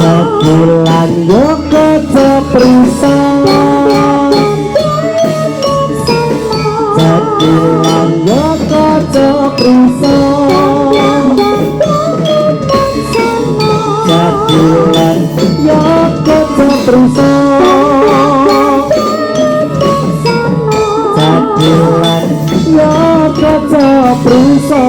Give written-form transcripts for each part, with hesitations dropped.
Sebulan yo keceprusa sebulan yo keceprusa sebulan yo keceprusa sebulan yo keceprusa sebulan yo keceprusa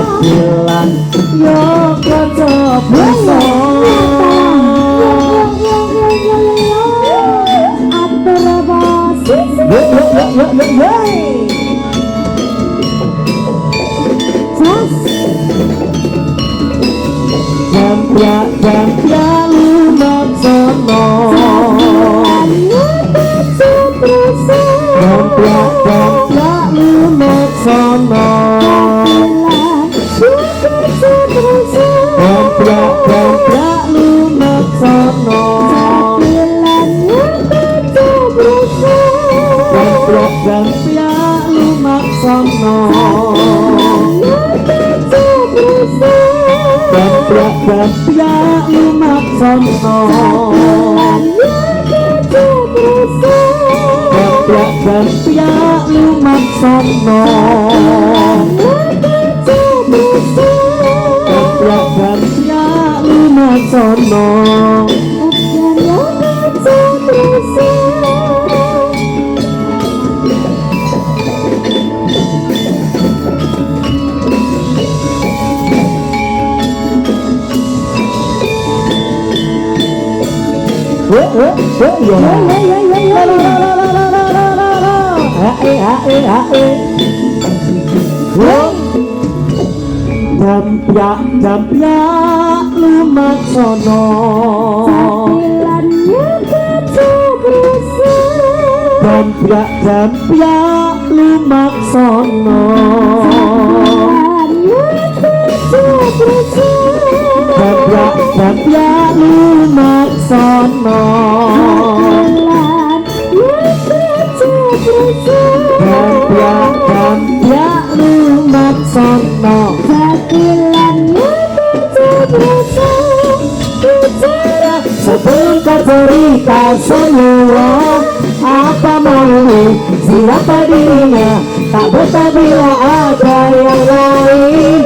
sebulan yo keceprusa Jambya lumak sono Jambya lumak sono Jambya lumak sono Jambya lumak sono Jambya lumak sono Jambya lumak sono Jambya lumak sono Jambya lumak sono Jambya lumak sono Jambya lumak sono Jambya lumak sono sebelum kau cerita semua apa mau siapa dirinya tak betah bila ada yang lain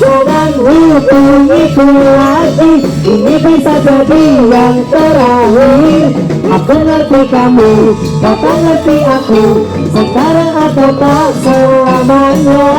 jangan hubungiku lagi ini bisa jadi yang terakhir aku ngerti kamu kau tak ngerti aku sekarang atau tak selamanya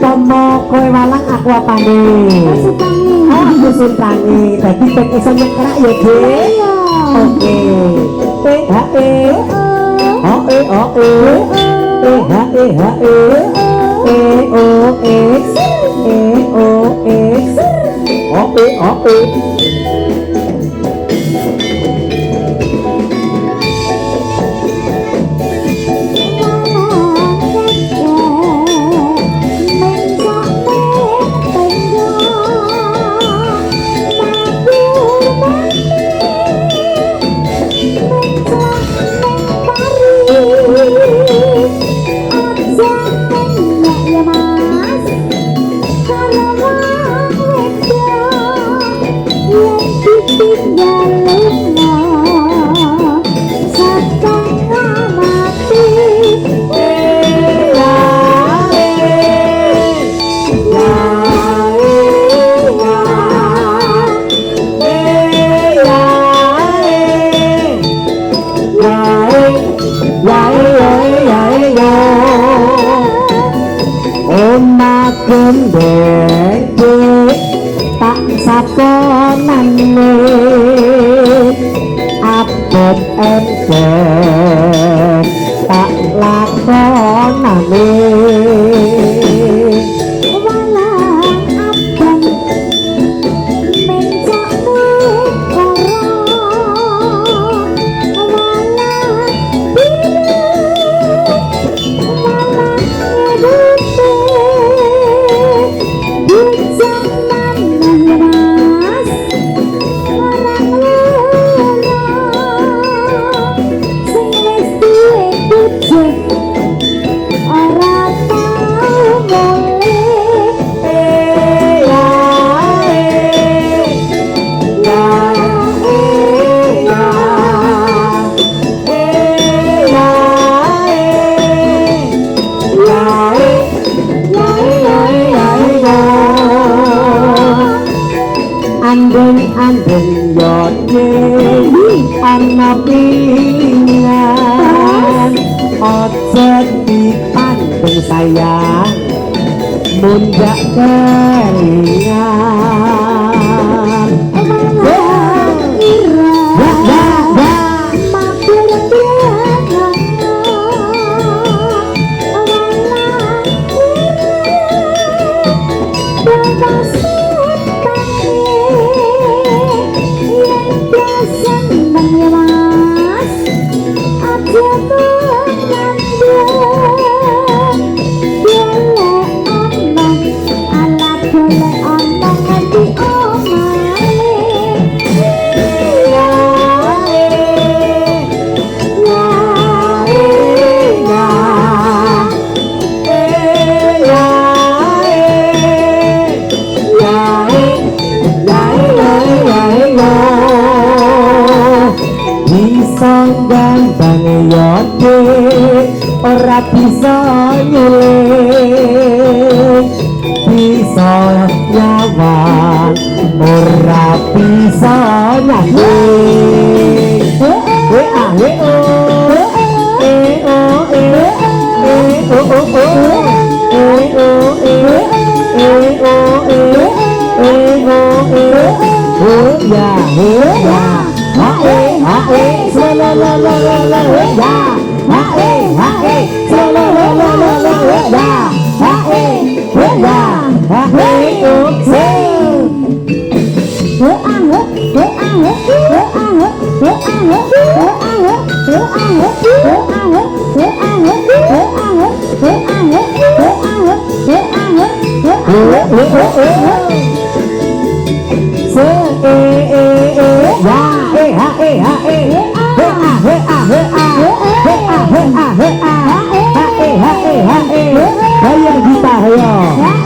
umpama kowe walang aku apane aku sultane dadi tek iso nyekrak ya Dek oke gendeng tak saponane abot enteng tak lakonane walang abang mencakmu orang walang biru walang ngedute bujangan menyeras orang lorong sing wis duwe bujuk ora tau mulih ya andeng yone ana pilingan ojo dipandeng sayang mundak kelingan malah ira mampir biangan walang ira bermaksud tangi yang biasa menyemas aja mengandung boleh omong ala boleh omong nganti omahe gambang yode ora bisa nyuling bisa nyawang ora bisa nyambing Hayang kita hayang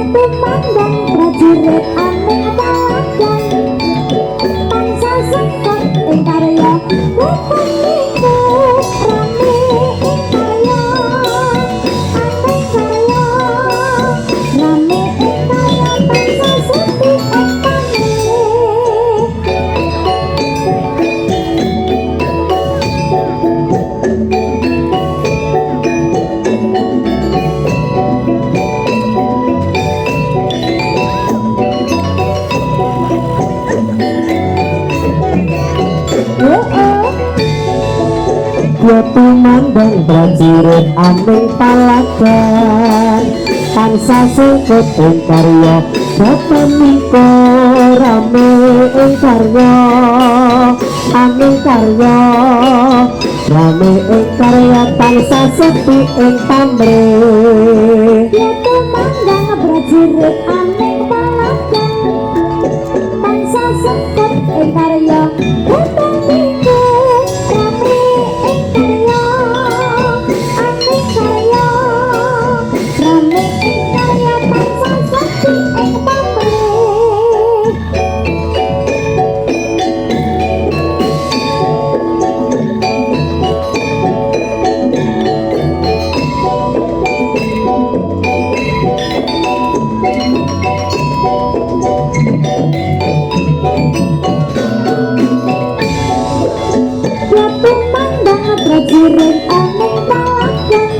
tumandang prajurit aning baladan bangsa sengkot ing karya wonten niku rame ing karya aning karya rame ing karya bangsa sepi ing pamrih. Ya tumandang prajurit aning palagan tansah sengkut ing karya boten mingko rame ing karya aning karya rame ing karya tansah sepi ing pamrih. Ya tumandang prajurit aning palagan bangsa sengkot ing karya boten mingko rame ing karya aning karya rame ing karya bangsa sepi ing pamrih. Ya tumandang prajurit aning palagan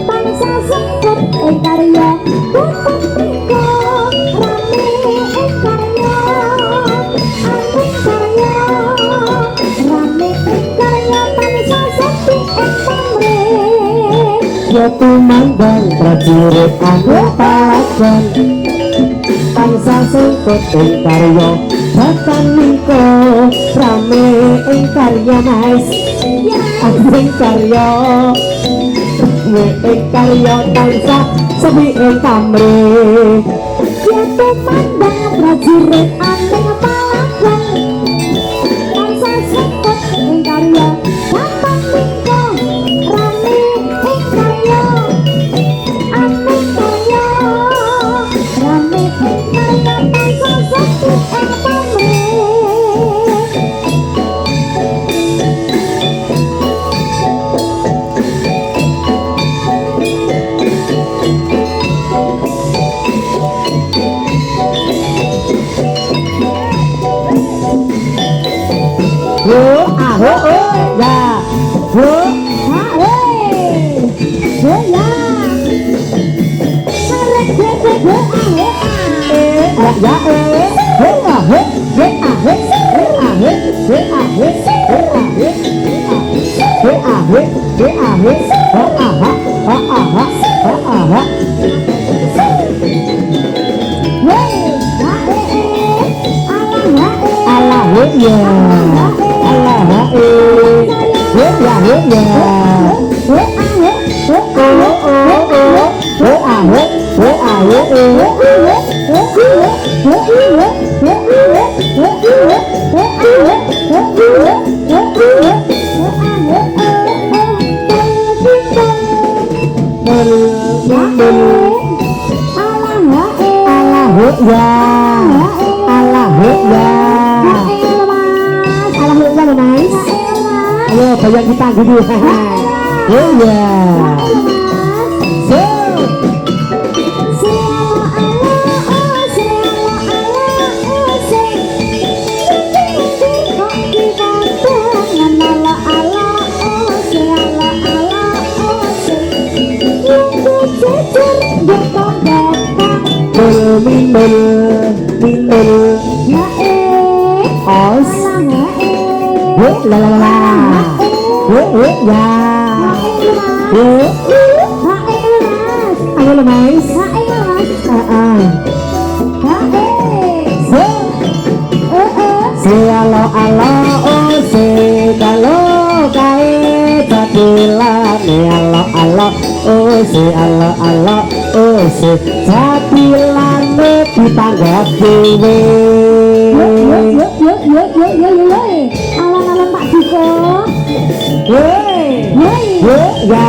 bangsa sengkot ing karya boten mingko rame ing karya aning karya rame ing karya bangsa sepi ing pamrih. Ya tumandang prajurit aning palagan tansah sengkut ing karya boten mingko rame ing karya mas aning karya rame ing karya tansah sepi ing pamrih. Ya tumandang prajurit aning palagan bangsa sengkut ing karya boten mingko rame ing karya aning karya rame ing karya bangsa sepi ing pamrih. Yo aho ya yo Ha weh yo ya karek dede yo ahe ya he ahe he ahe he ahe he ahe he ahe he ahe he ahe ha aha ha aha ha aha weh ha Allah he ya Allah he ya he ya weh ahe he ahe he ahe ya Allah ya ayo bayang kita dulu ya minul os la la la ya ayo lemas se alo alo se dalo kae jadilane alo se alo se jadilane ditanggap dhewe alang-alang Pak Diko ya ya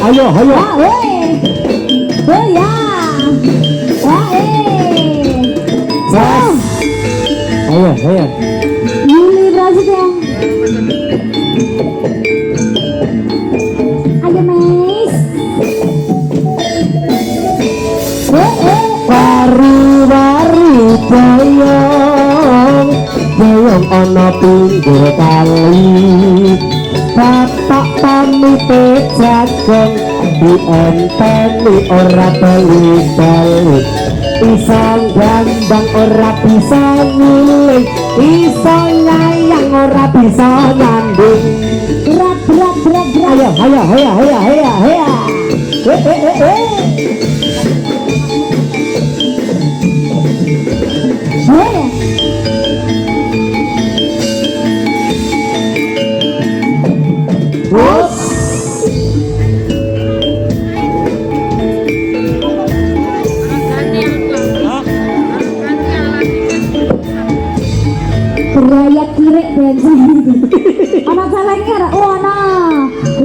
Ayo, ayo. Ayo, ayo. Yuli berhasil ya. Ayo Mas. Wari-wari boyong, boyong ana pinggir kali. Bapak pamite jagong dienteni ora balik-balik. Pisang gambang ora bisa nyuling, pisang nyayang ora bisa nyanding. Berat. Ayo, ayo, ayo, ayo, ayo, ayo. Berayat kirek bensin. Ana celenge ora ono.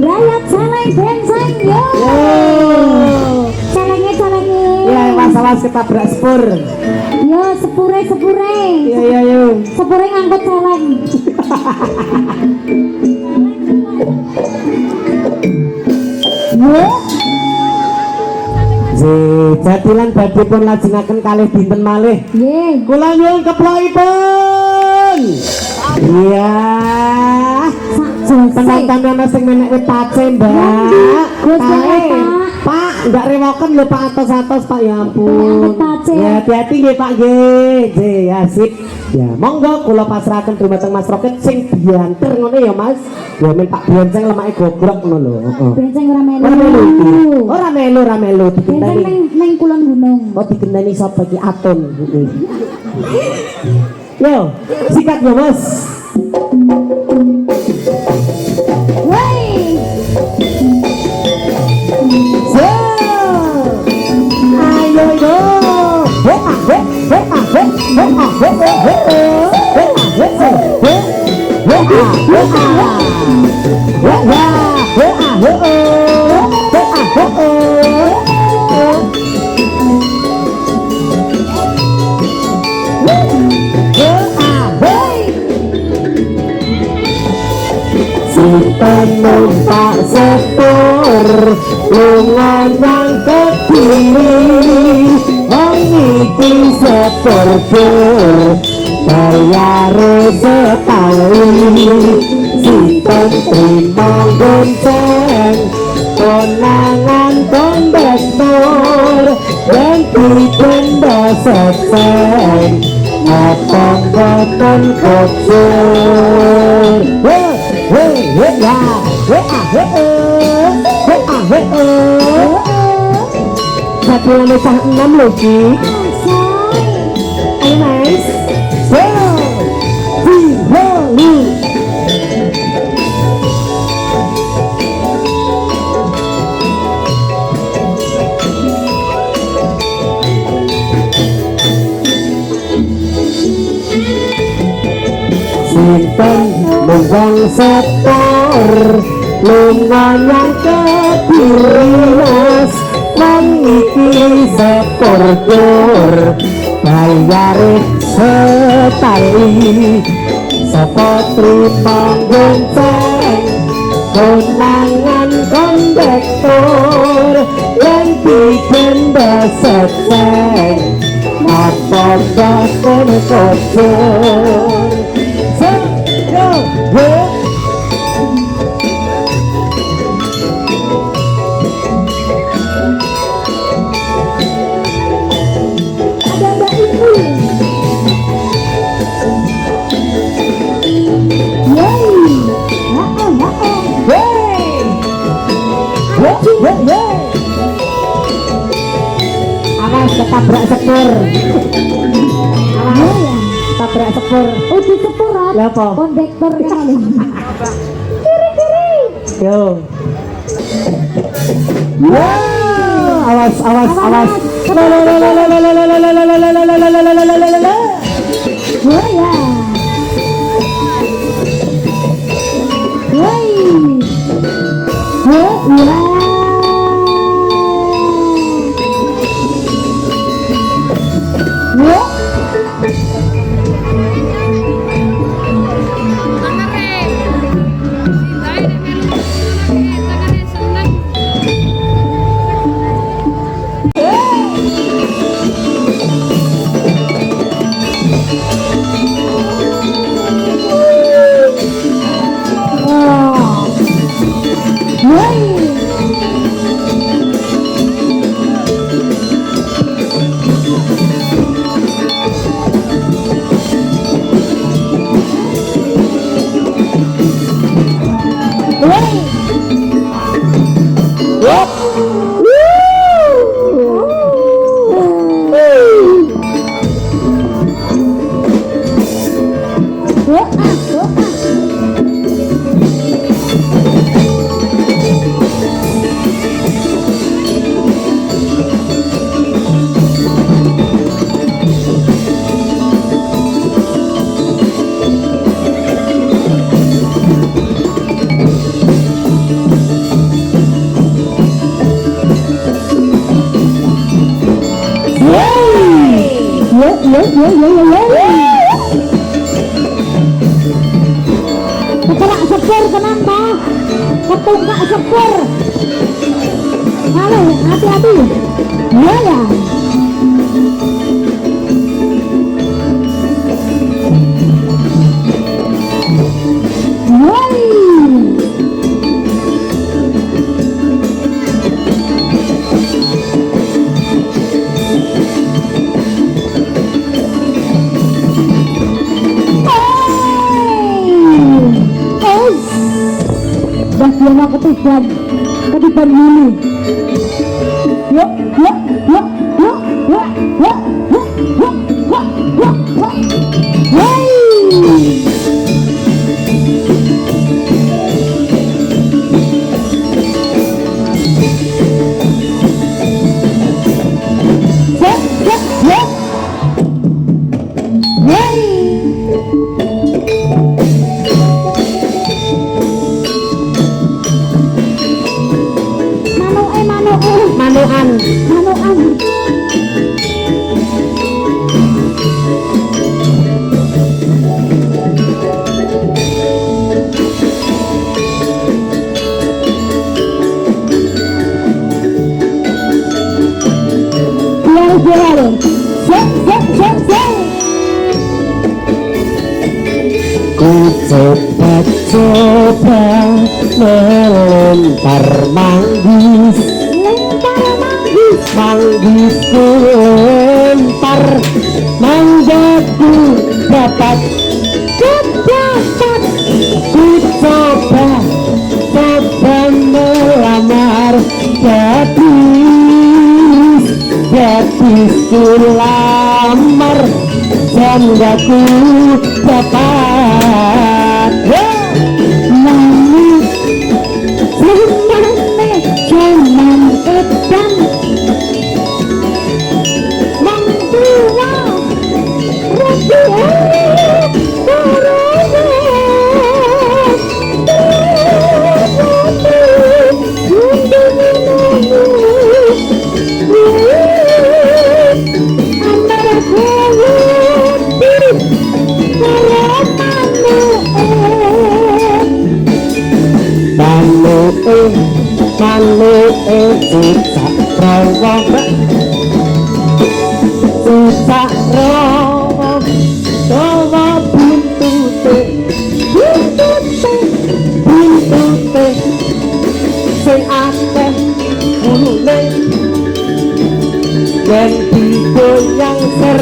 Berayat celeng bensin yo. Celenge. Ya, masalah ketabrak sepur. Yo sepure. Iya, yo. Sepure ngangkut celeng. Yo. Jadilan badhe pun lajengaken kalih dinten malih. Nggih. Kula nyuwun keplokipun. Iya. Penonton ana sing menek pace, Mbak. Kae. Pak, enggak rewoken lho Pak atos-atos Pak, ya ampun. Ya hati-hati nggih Pak nggih. Nggih, ya sip. Ya, monggo kula pasrahaken dhumateng Mas Roket sing bianter ngono ya Mas. Ya men Pak Brenceng lemake gogrok ngono lho. Heeh. Brenceng ora melu. Ora melu Brenceng ning kulon gunung. Oh digenteni sapa iki Aton. Yo, sikat ya Mas. Woi. Ayo yo. Penumpak sepur lunga nang Kediri, wong iki sepur dur bayare sekali. Sinten trimo gonceng konangan kondektor yen dipendha seseng apa boten kotor. Satu Indonesia 6 loh Ki. Ayo Mas. Sinten mungkang sepur lunga nyang Kediri Mas, wong iki sepur dur bayare setali. Sapa trimo gonceng konangan kondektor yen dipendha seseng apa boten kotor. Awas ketabrak sepur. Awas tabrak sepur. Oh di sepur. angkot. Lapa? Kondektor kali. Kiri. Yo. Awas. Oh ya. Woi. Oh ya. Ketelak sepur kenapa? Ketunggak sepur. Halo, hati-hati. Iya ya. Woi. Bagian ketiban dulu. Yuk. Manuan. Biar. Ku coba melempar manggis ku lempar manggaku dapat ku coba melamar gadis ku lamar janggaku dapat nangis cuman edan mangtua sing akeh ulune yen digoyang ser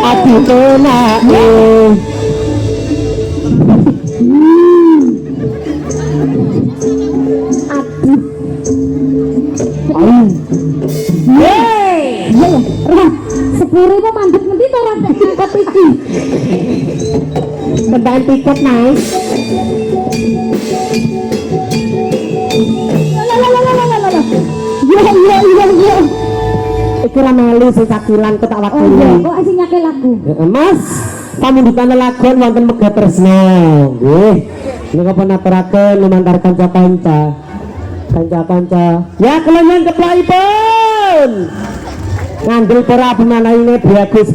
ati tenake Sepuluh mandek nanti orang angkat iki. Bentar tiket Mas. Yo. Iki ra melu sing sakilan kok tak Oh wakili. iya, kok asing nyake lagu. Mas, pamundhutan lelagon wonten Megah Tresna. Nggih. Nika panaturaken lumantar kanca-kanca. Kanca-kanca. Ya kelenyen keplaipun. Ngandel para pemanaine bagus.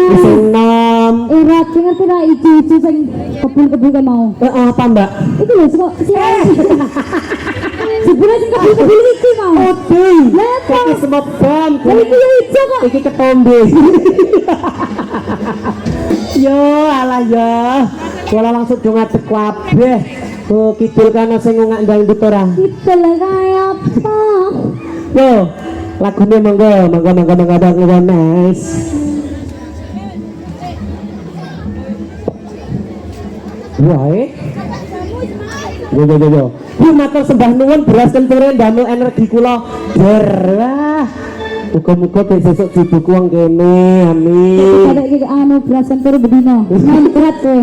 Iseng nom. Ra ngerti ra ijo-ijo sing kebul-kebul ke mau. Apa Mbak? Iki lho kok jebule sing kebul-kebul iki mau. Oke. Lepo. Iki semua bom. Iki yo ijo kok. Iki ketombe. Yo alah ya. Kula langsung do ngadeg kabeh. Oh kidul kana sing ngak ndang ora. Kidul kaya apa? Yo, lagune monggo Bang Mas. Wae. Yo. Ku matur sembah nuwun beras kenture ndamel energi kula der. Wah. Muga-muga ben sesuk dibuku wong kene. Amin. Ada iki anu belasan tur bedino. Main berat kowe.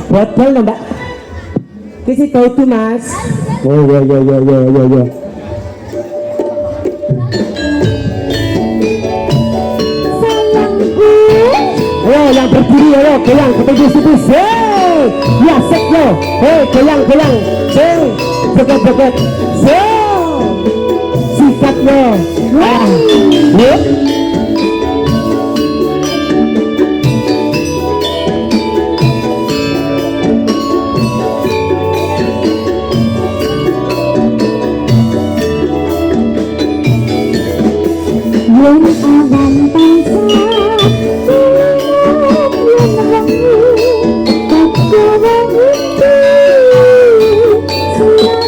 Bodol lho, Mbak. Kisi itu Mas. Oh yo. Sayangku. Ayo yang berdiri ayo goyang ketipis-tipis. Hei, ya sek yo. Hei, goyang. Sing, joget. So. Sikat yo. Yuk. Yen awan tansah yen wengi kakawa iki siramu angluriku ati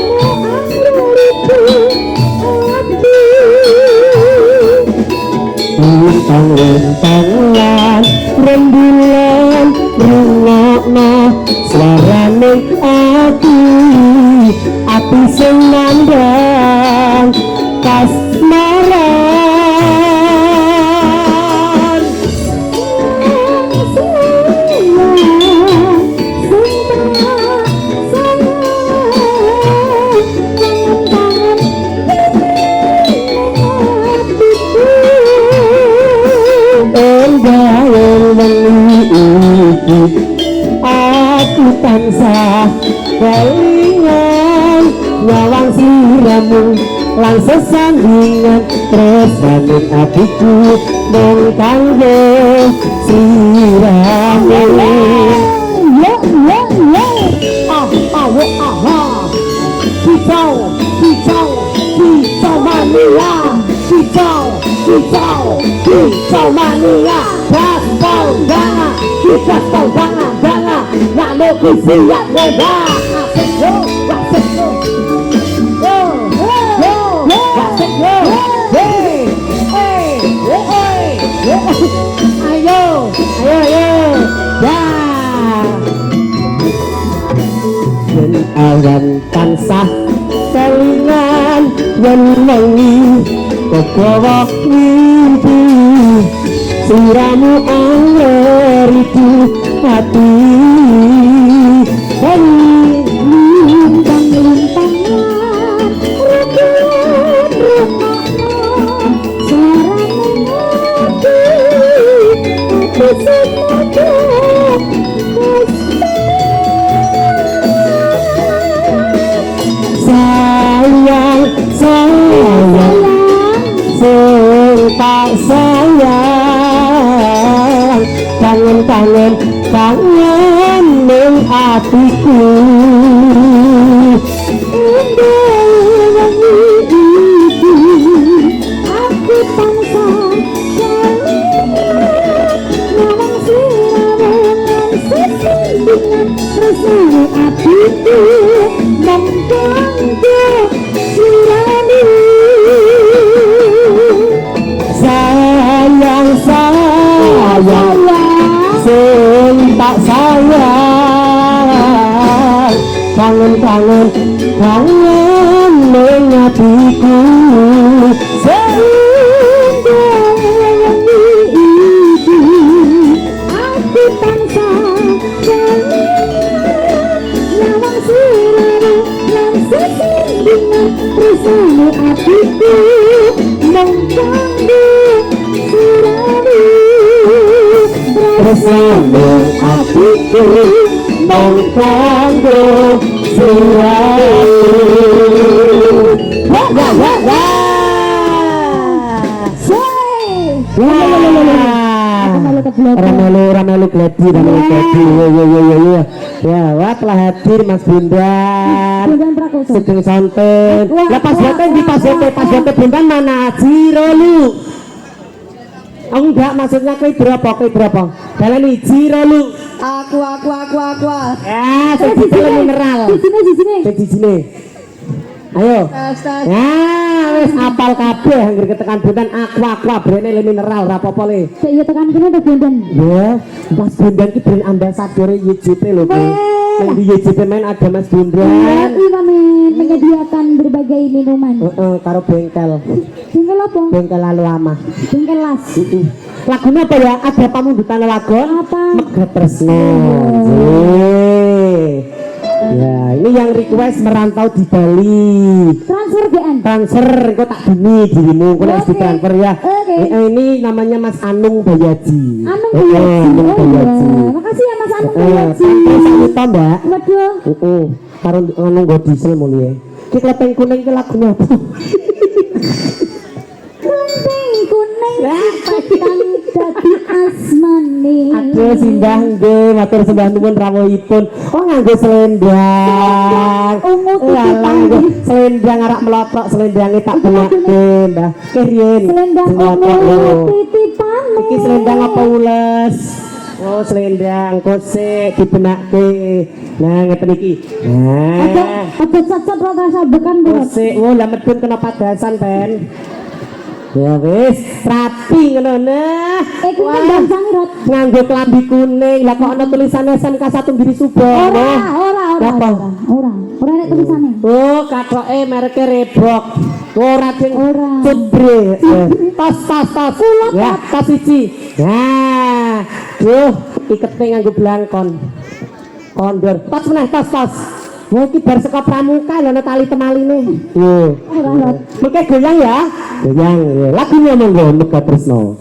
Lintang lan rembulan rungokno suarane ati sing nandang kasmaran. Aku tansah kelingan nyawang siramu lan sesandingan tresnane atiku mung kanggo siramu. Kicau mania, kita jangan lalu kisiat leba. Ayo, ya. Yen awan tansah kelingan yen wengi kegawa mimpi siramu angleriku hati. lintang-lintang tak sayang kangen ning atiku aku tansah nyawang siramu sesendingan resane atiku mengkanggo siramu. Sing tak sayang kangen ning atiku aku tansah kanggo siramu tresno atiku mung kanggo siramu. Wah wah wah wah. Ramelu gladi ya wah telah hadir Mas Bundan Sugeng Sonten lah pas bote Bundan mana Jirolu oh enggak maksudnya kue berapa dalani Jirolu aku ya sejijine mineral sejijine ayo wis apal kabeh anggere ketekan Bundan aqua brene le mineral ora apa-apa le sik yo tekan kene to Bundan ya Mas Bundan ki brand ambasador YJP lho Bu yang di YJP main ada Mas Bundan iya menyediakan berbagai minuman karo bengkel apa? Bengkel lalu lama bengkel las lagunya apa ya? Ada pamundutan lagu apa? Megat Tresno ya ini yang request merantau di Bali transfer kok tak dini dirimu kok harus ditransfer ya ini namanya Mas Anung Bayaji Anung Bayaji makasih ya Mas Anung Bayaji kita mbak waduh karo Anung go diesel mulia ki klepeng kuning ki lagunya apa? Klepeng kuning kang dadi asmane aduh simbah nggih matur sembah nuwun rawuhipun oh nganggo selendang selendang arak melotok selendange tak benake Mbah kiriyen selendang titipan iki selendang apa ules oh selendang kosek dibenake nah ngeten iki ada cacat rasa sabekan kosek oh lah medun kena padasan Ben ya wis rapi ngono nah iku ndang rot nganggo klambi kuning lah kok ana tulisannya SMK 1 Giri Subono ora nek tulisane oh kathoke mereke Reebok ora ding cebre tas ya tas siji nah ikete nganggo blangkon kondor tas meneh tas wah iki bar saka pramuka lho ana tali temaline yo mengke goyang ya goyang lagunya monggo Megat Tresno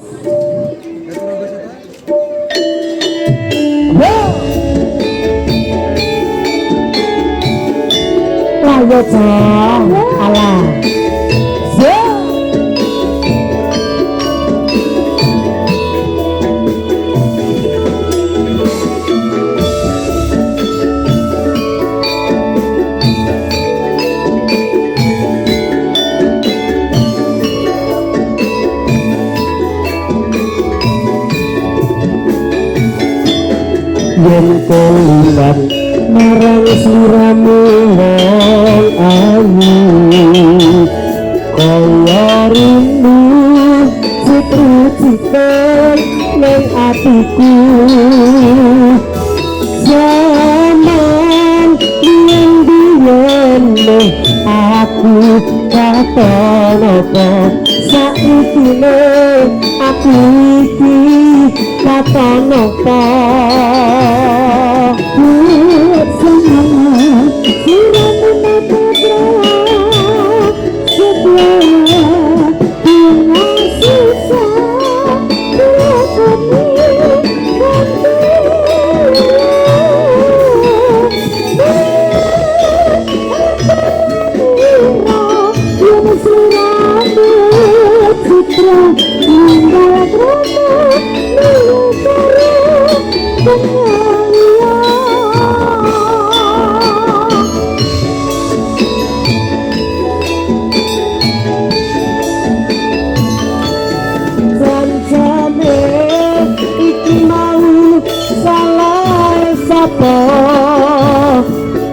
ayo cah alah yen kelilan marang sliramu wong ayu kaya rindu cita-cita nang atiku zaman yang biyen aku katon apa saiki aku iki katon apa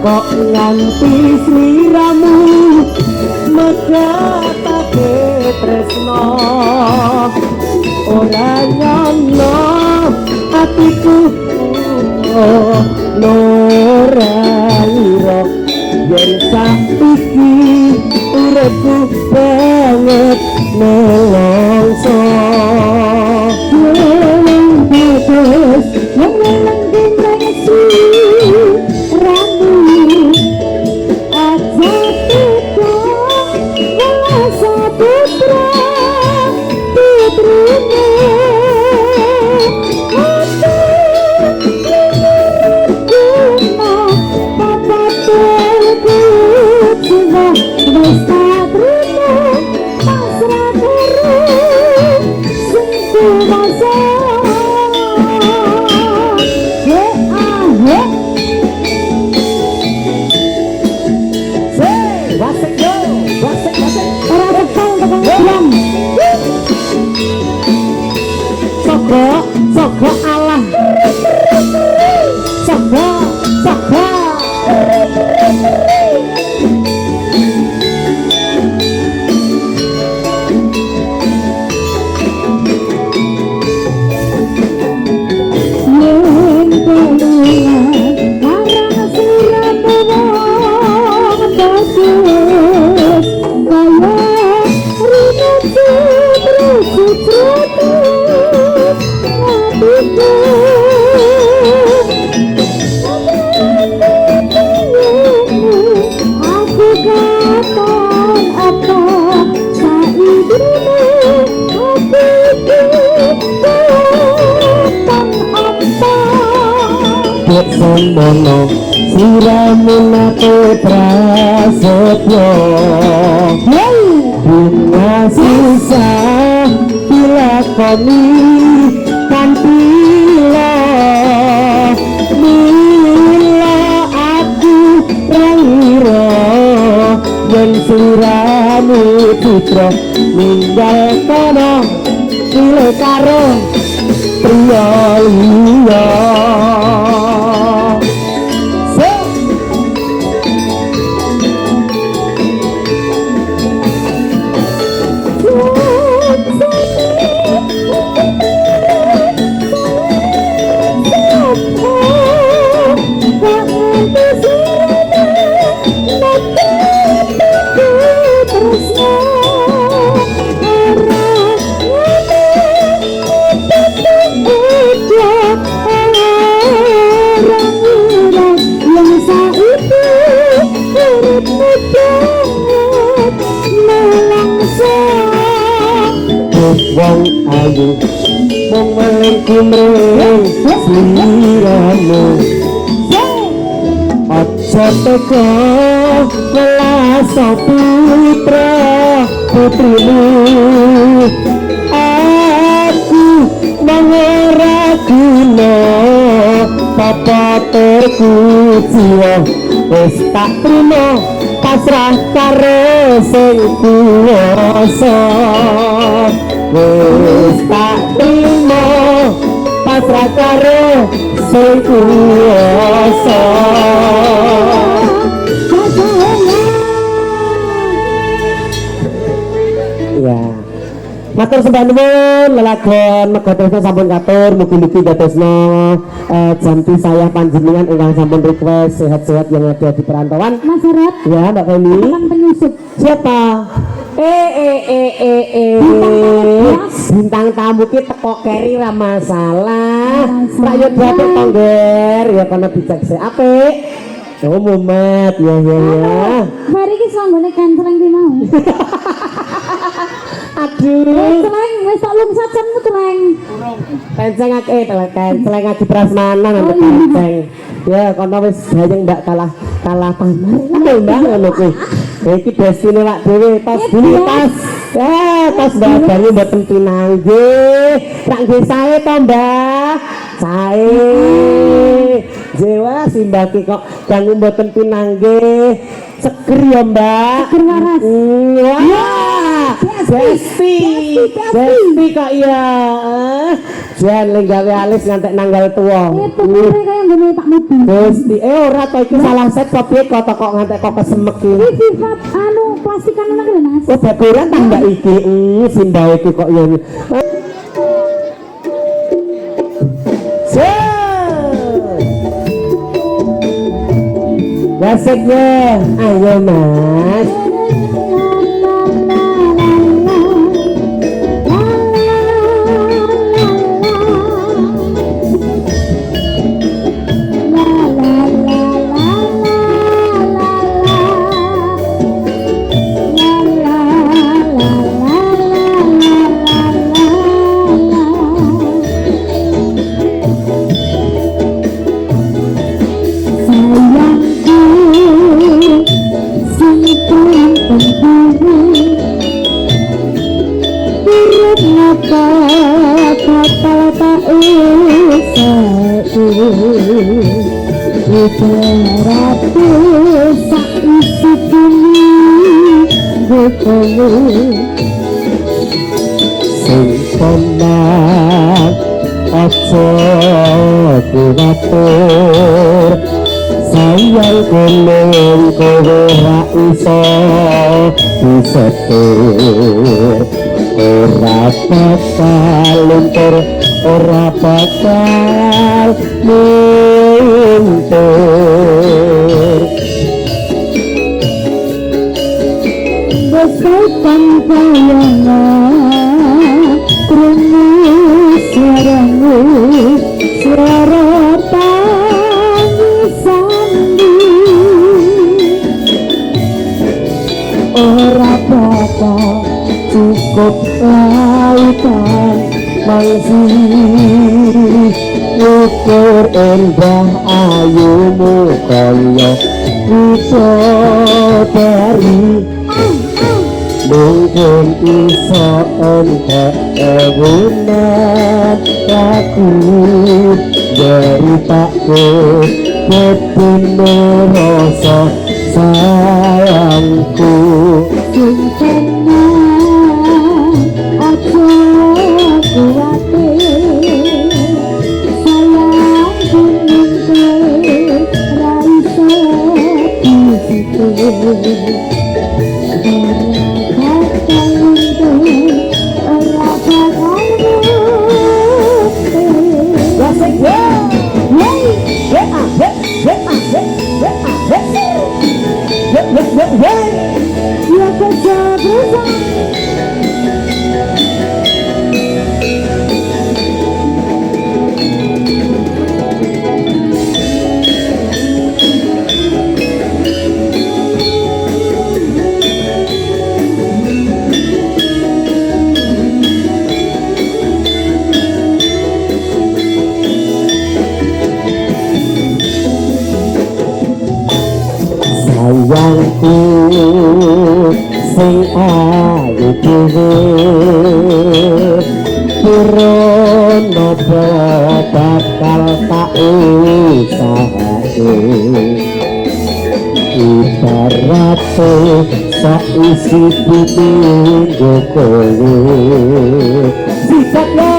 kok nganti sliramu megatake tresno ora nyono atiku noraliro yen saiki uripku banget nelongso Dek sembono siramu nate prasetyo bunga sisa dilakoni kanthi mila aku rangira yen siramu putra ninggal kono pilih karo priya liya wong ayu wong maling kumring sliramu aja teka welasa putra putrimu aku mangera guna papaterku jiwa wis tak trima pasrah karo sing kuwasa wis tak trima pasrah karo sing kuwasa ya matur sembah nuwun lelagon megatosna sampun katur mugi-mugi dadosna janti saya panjenengan ingkang sampun request sehat-sehat yang ada di perantauan Mas Arab ya Mbak Feli akan penyusup siapa bintang tamu ki teko keri ra masalah rakyat dapet tongger ya kono bijak apik oh mumet ya hari ini selanggone canceling di mau aduh celeng wis tak lungsat kan celeng kenceng kenceleng ngaji prasmanan nanti kenceng ya kono wis bayang mbak kalah pamar mbak ngono kuwi iki destine lak dhewe tas dhewe tas tas badange mboten pinangge rak nggih sae to mbah sae jewa simbaki kok kanggo mboten pinangge seger ya mbak seger waras wah Besti kok iya jan lenggawe alis ngantek nanggal tua itu kaya ngene Pak Mudi Besti ora to iki salah set kok piye kok ngantek kok kesemek iki sifat anu plastikan nang kene Mas oh bakuran tak mbak iki simbah iki kok ya Wasiknya ayo mas Simponan ojo kuwatir sayang kuning kowe ra iso disetir ora bakal luntur ora bakal luntur Besaikan kayangan krungu suaramu suara tangisanmu ora bakal cukup lautan mangsi Ukur indah ayumu kaya widodari mungkin iso entek ewunan aku dari takku ketemu rasa sayangku sing tenang aja kuwatir sayang kuning ra iso disitir sayangku sing ayu dhewe purana bakal tak usahake ibarate sak isi pitinggo kowe sikat lo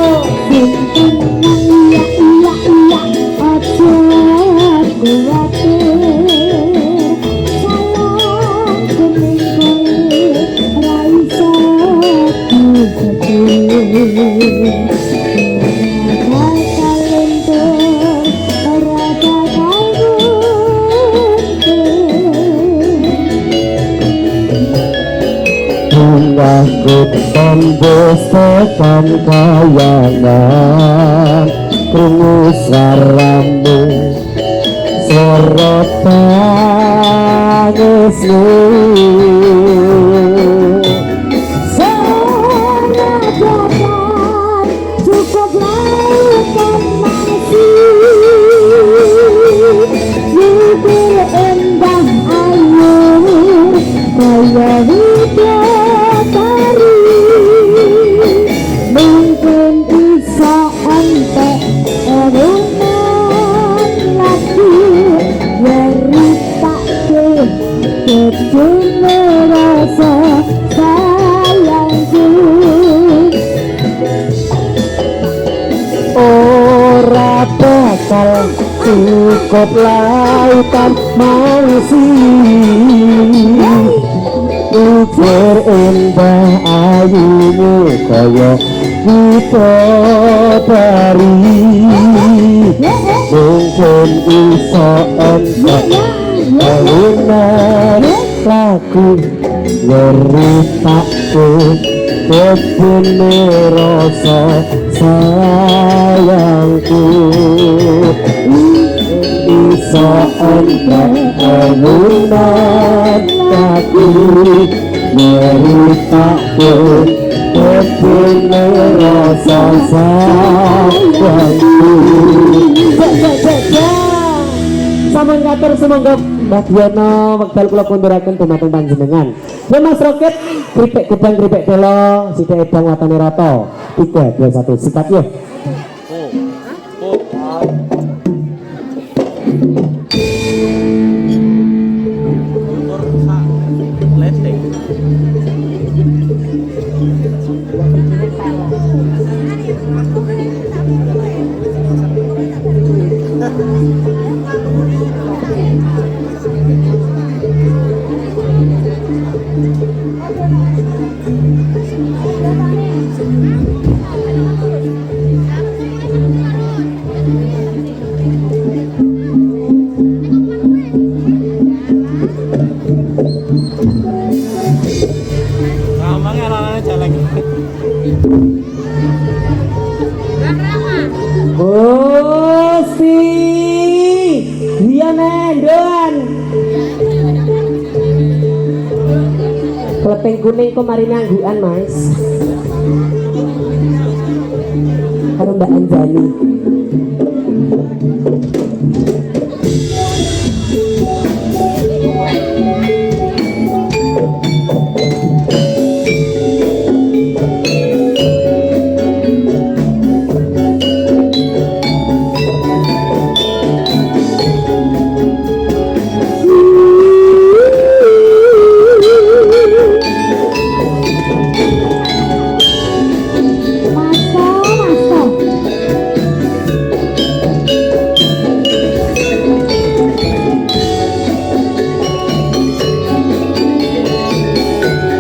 aku tembus tekan kayangan krungu saramu sorot tangismu cukup lautan masih bibir indah ayu kaya widodari mungkin bisa entek ewunan lagi weritake ketemu rasa sayangku ora bakal cukup lautan masih ukur indah ayumu kaya widodari mungkin iso entek ewunan lagu weritake ketemu rasa sayangku iso entek ewunan lagu weritake ketemu rasa sayangku sampun katur semangga Mbak Diana wekdal kula kunduraken dumateng panjenengan. Ya Mas Roket, kripik gedang kripik telo, sithik edang watane rata. 3 2 1 sikat ya. Klepeng kuning kemarin ngangguan Mas karo Mbak Anjani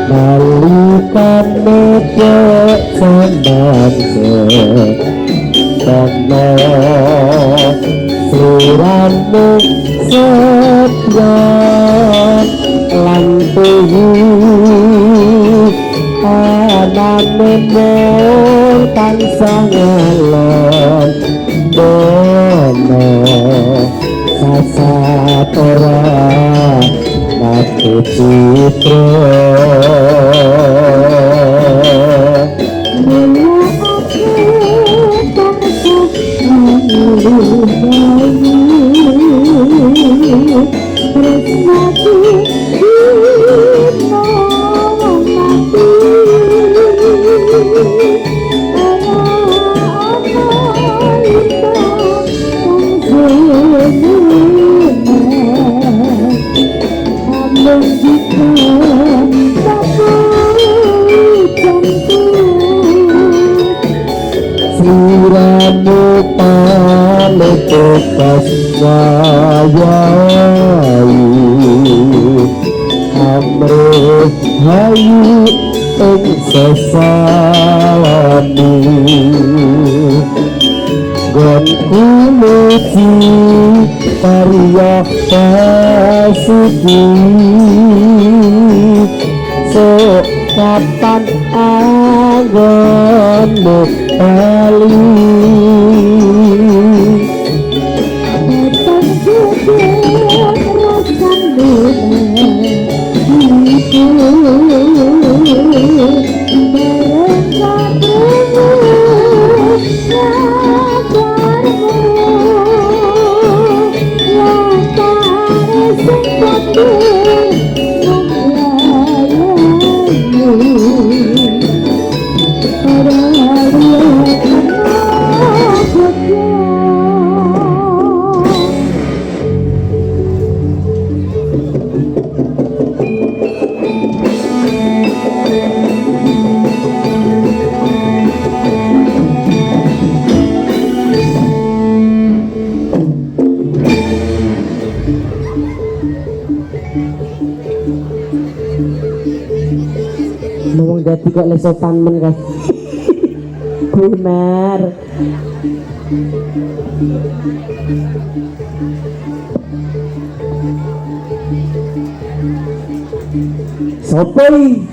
Nalikane cek sampeyan Tono siramu setya lan tuhu anane mung tansah ngalon dono sasatora mati putra siramu paletekas wayai amrih hayu ing sesami gonku muji karya pasugi so kapan anggonmu bali dadi kok lesopan men guys. Bener. Sopai.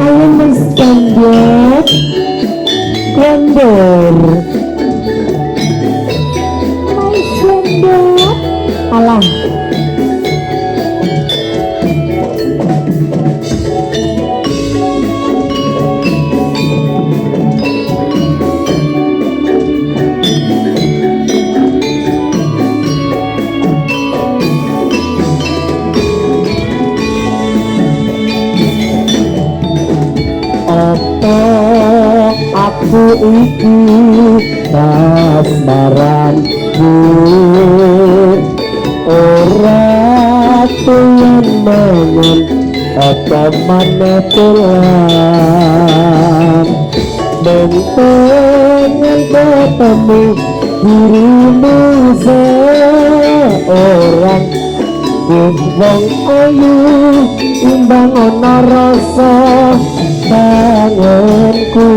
Ayo mas tembok kendor mas tembok alah aku iki kasmaranku ora tulen mangan apa maneh tulan pengen ketemu dirimu seorang wong ayu imbang ana rasa bangunku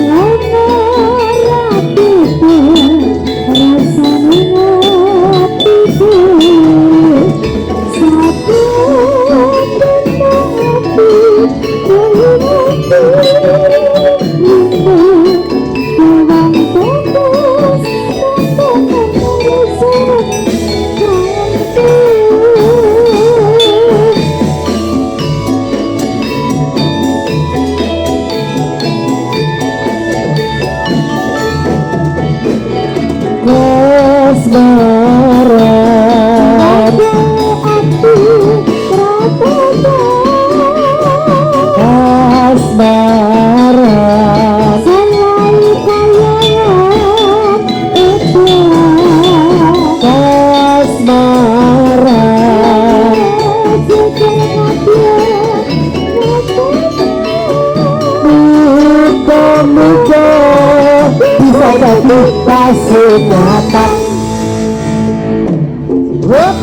aku kasih nyata. Wup.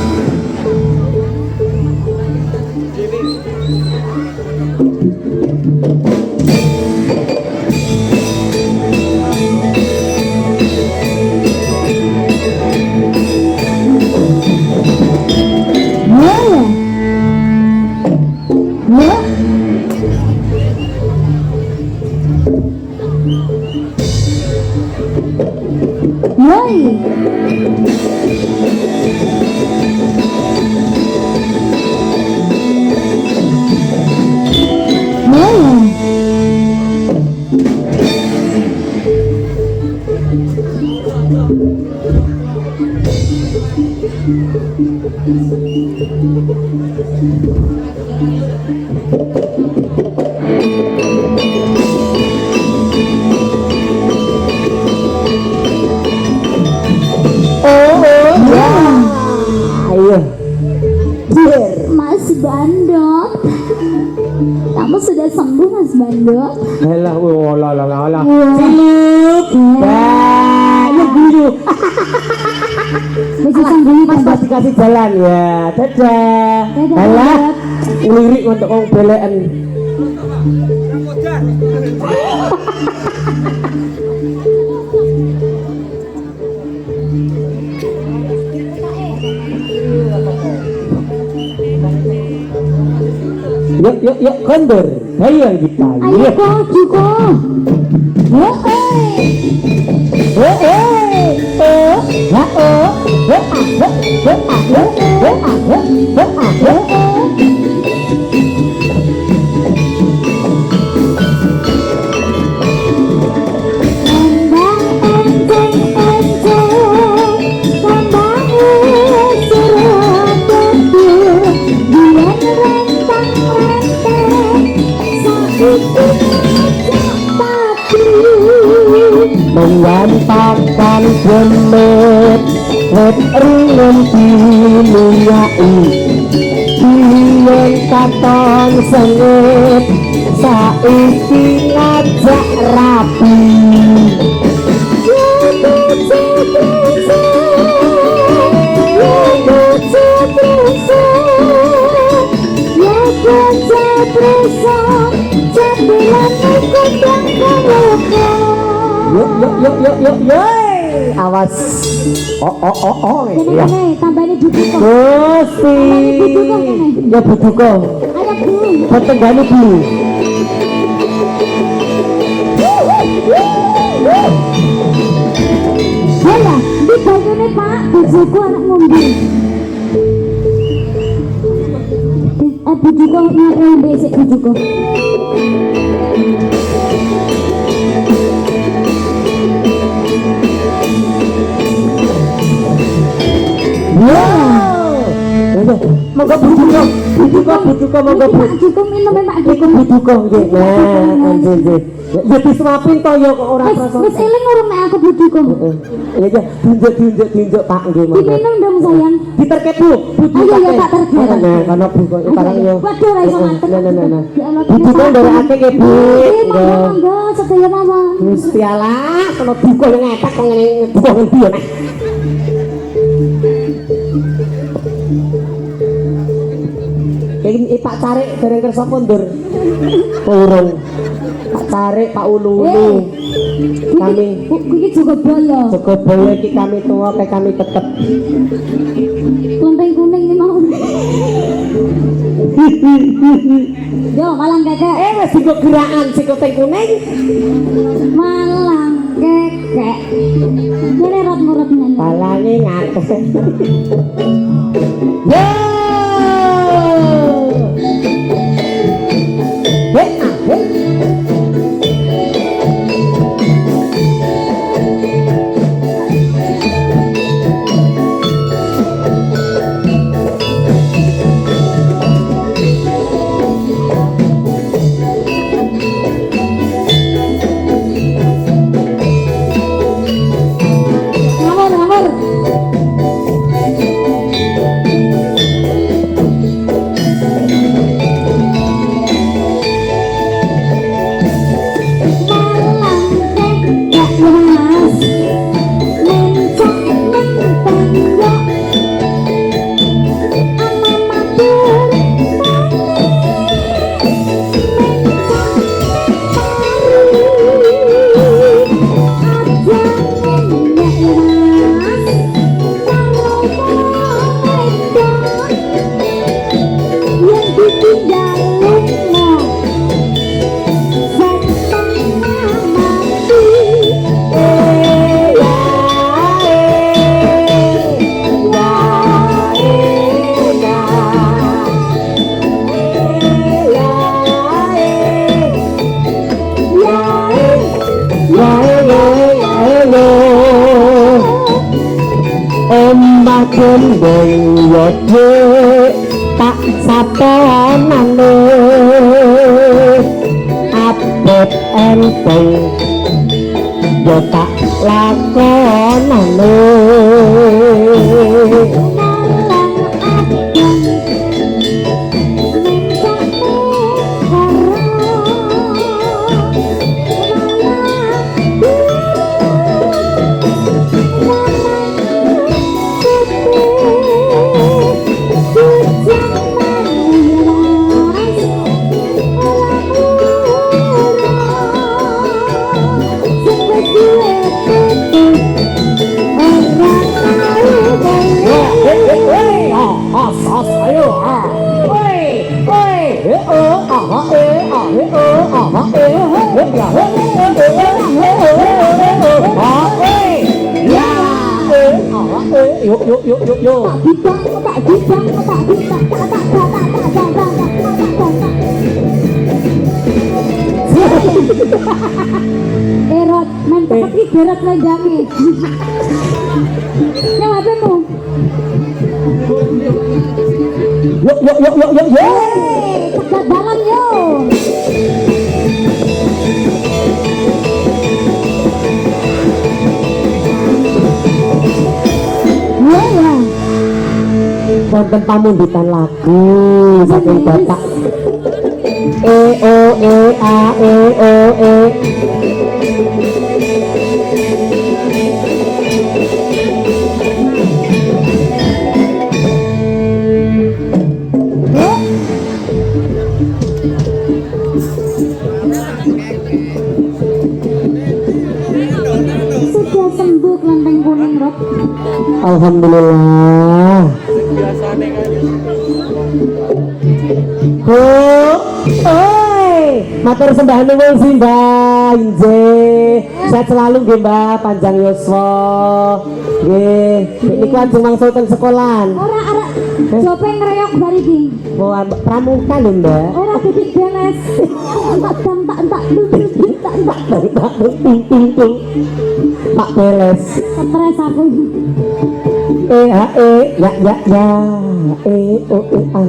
Mas Bandot, kamu sudah sembuh Mas Bandot? Alah, olah. Cilup, Ya guyu. masih sembuh Mas pasti kasih jalan ya. Dadah. Dadah, Alah, Bandot. lirik untuk orang belean. Yuk, kondur. Ayo kita. Ayo kok, Juko. Mengantarkan jemet let ringan diniyai Biyen katon sengit saiki ngajak rapi Yuk, awas. Ya. Tambahnya duduk kok. Gusti. Ya butuko. Ayo Bu. Petenggane dulu. Ayo, di banyune Pak, bujuku anak ngombe. Bujuku anak ngombe sik bujuku. Monggo bujuko monggo bu. Bujuku minum Pak Iku bujuko nggih. Nah, nggih. Ya disuapin to ya kok ora terasa. Wis eling urung nek aku bujuku. Ya tunjuk Pak nggih monggo. Diminum dong sayang. Diterkep Bu. Ayo ya tak terkep. Nah, karena Bu kok barang yo. Waduh ora iso ngaten. Nah. Bujuko nderekake nggih Bu. Monggo sedaya mawon. Gusti Allah, kalau buko yang ngepek kok ngene buko ngendi ya nek. Ini Pak Carik bareng kersa mundur. Urung. Pak Carik, Pak Ulu. Kami iki juga boyo. Jogobaya iki kami tua kayak kami tetep. Klenteng kuning iki mau. Yo malang kekek. Wis digo gerakan si klenteng kuning. Malang kekek. Kene rot-rot nang. Balange ngates. Yo! omah gendeng yode tak satonane abot enteng yo tak lakonane Yuk. Erot, main cepat ki gerak lenjange. Yang HP-mu. Yuk. Cepat dalam yo. Ya. Wonten pamundutan lagu saking Bapak E O E A E O E. Sudah sembuh kelenteng kuning, Rob. Alhamdulillah. Oi, matur sembah nuwun sih Mbak Inje. Sehat selalu nggih Mbak, panjang yuswa. Nggih, niku ajeng mangsul teng sekolahan. Ora arek jope ngreyok bar iki. Mau pramuka lho Mbak. Ora titik beles. Tak Pak Beles. stres aku. Ya O E A.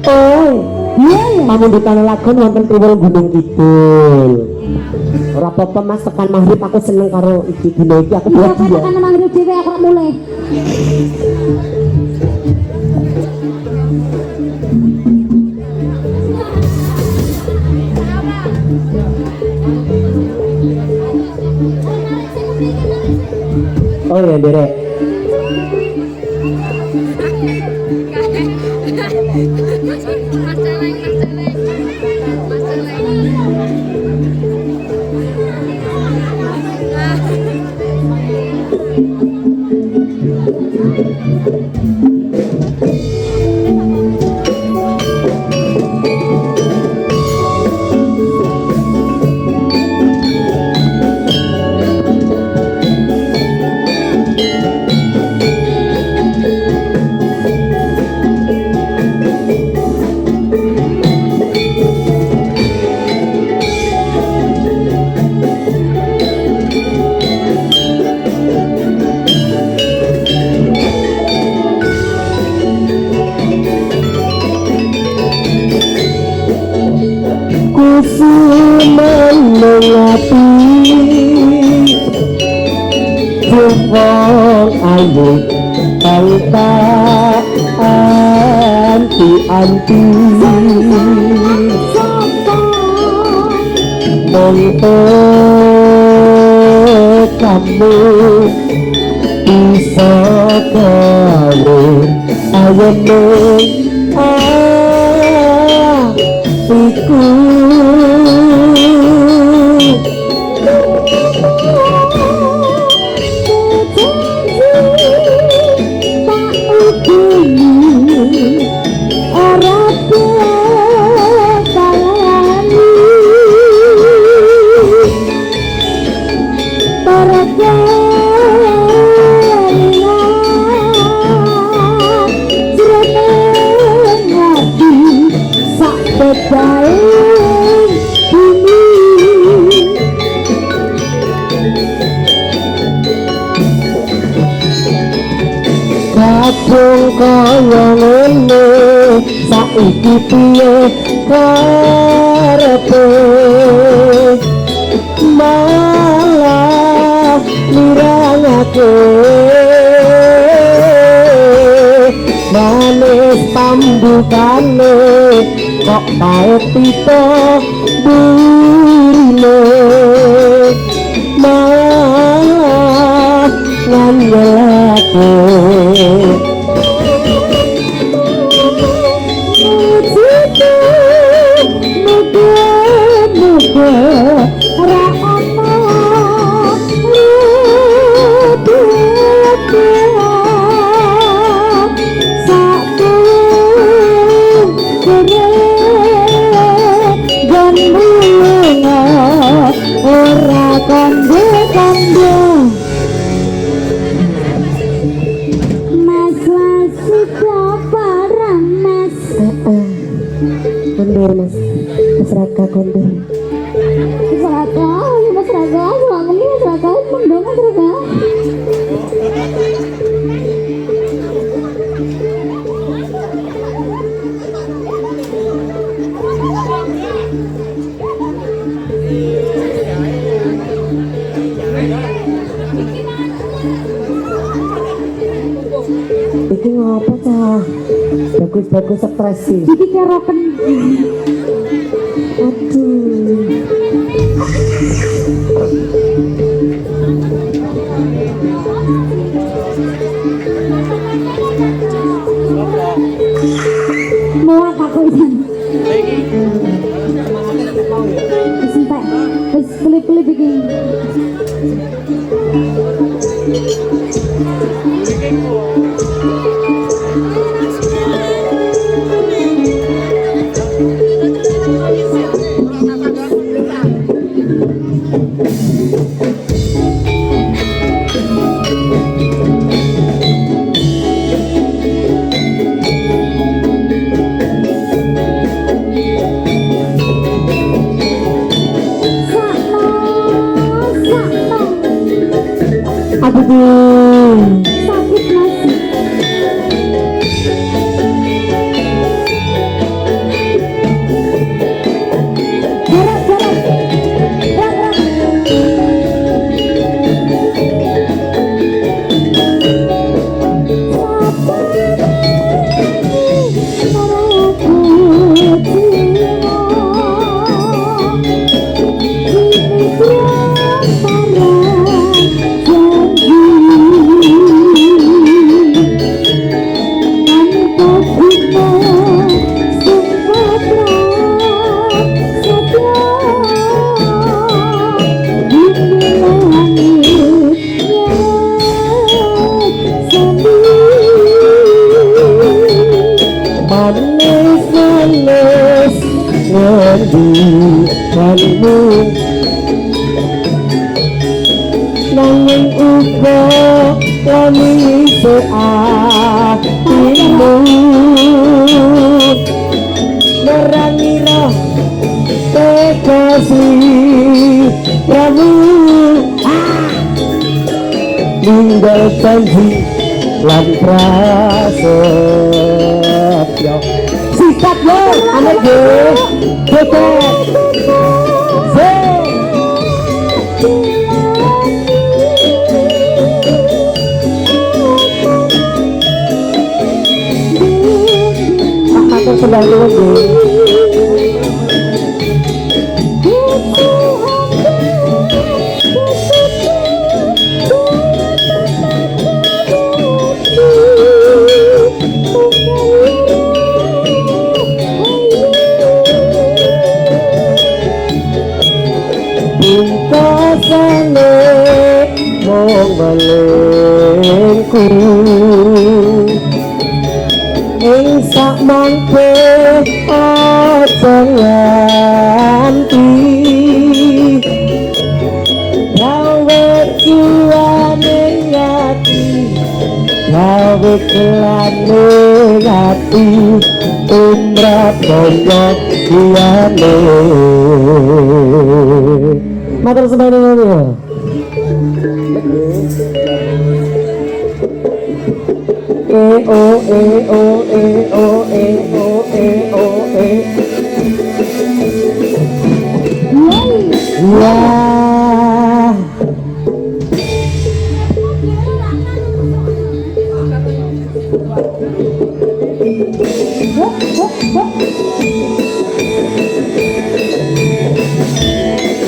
Oi, Iya ya. pamundutan lakon wonten Tiwul Gunung Kidul. Ora apa-apa Mas, tekan maghrib aku seneng karo iki dina iki aku Iya bahagia. kan manggil dhewe aku ora mulai. Oh ya Derek. Kusuman mengati Jumong ayu Tangka anti-anti Mongko kamu bisa kamu ayane iku kadung kaya ngene saiki piye karepe malah nirangake manis pambukane kok pahit pito burine malah ngandelake kondur mas, Raka kondur. Raka, Mas Raka, selama ini Mas Raka, mendong Mas Raka. Iki ngapa cah? Bagus-bagus stres sih. Iki keroken. Aduh. Muat aku isan. Wis entek. Wis pelip-pelip iki. Aduh. Sakit Mas. Manis-manis ngendikanmu nanging uga wanise atimu merangira tekasi kamu ninggal janji lan prasetyo sikat lo anak gue betet matur sembah nuwun nggih. Pungkasane mung balengku ing sak mangke aja nganti gawe juane ngati gawe kelane ngati tumrap kaya diane matur sembah nuwun. Ya.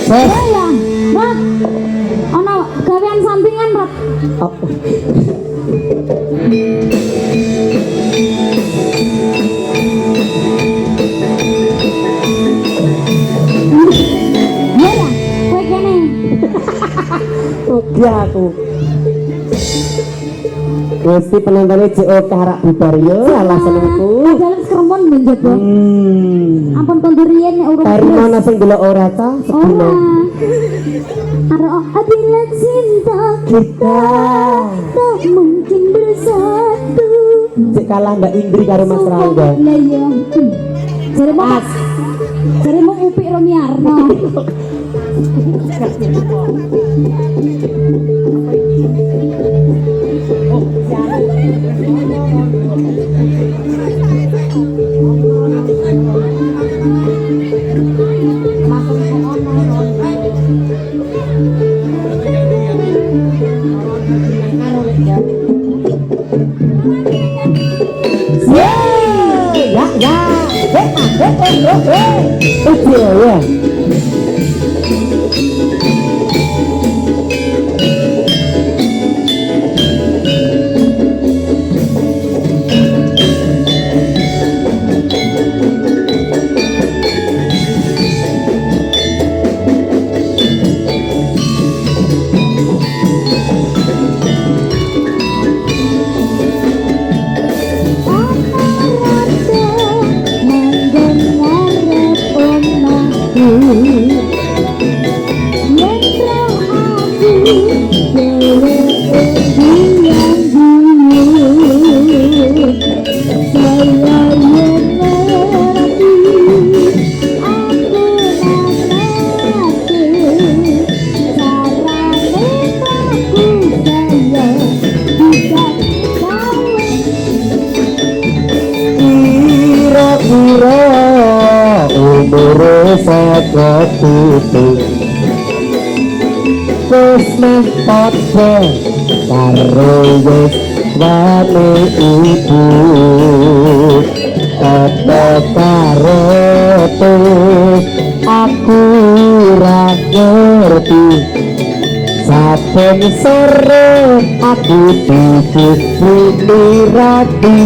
Ya ya, Rat. Ono gawean sampingan, Rat. Ya ya, kowe kene. Oke aku. Gusti penontonnya JOK harap bubar yo, alah senengku. Jalan keremon menjebo. Ampun kondurian nek urung. Dari mana sing delok ora ta? Ora. Aro apabila cinta kita tak mungkin bersatu. Cek kalah Mbak Indri karo Mas Rangga. Lah iya. Jare mau upik Romiarno. Ya. Wis meh padha karo wis wane ibu apa karepe aku ra ngerti saben sore aku dikumpuli rati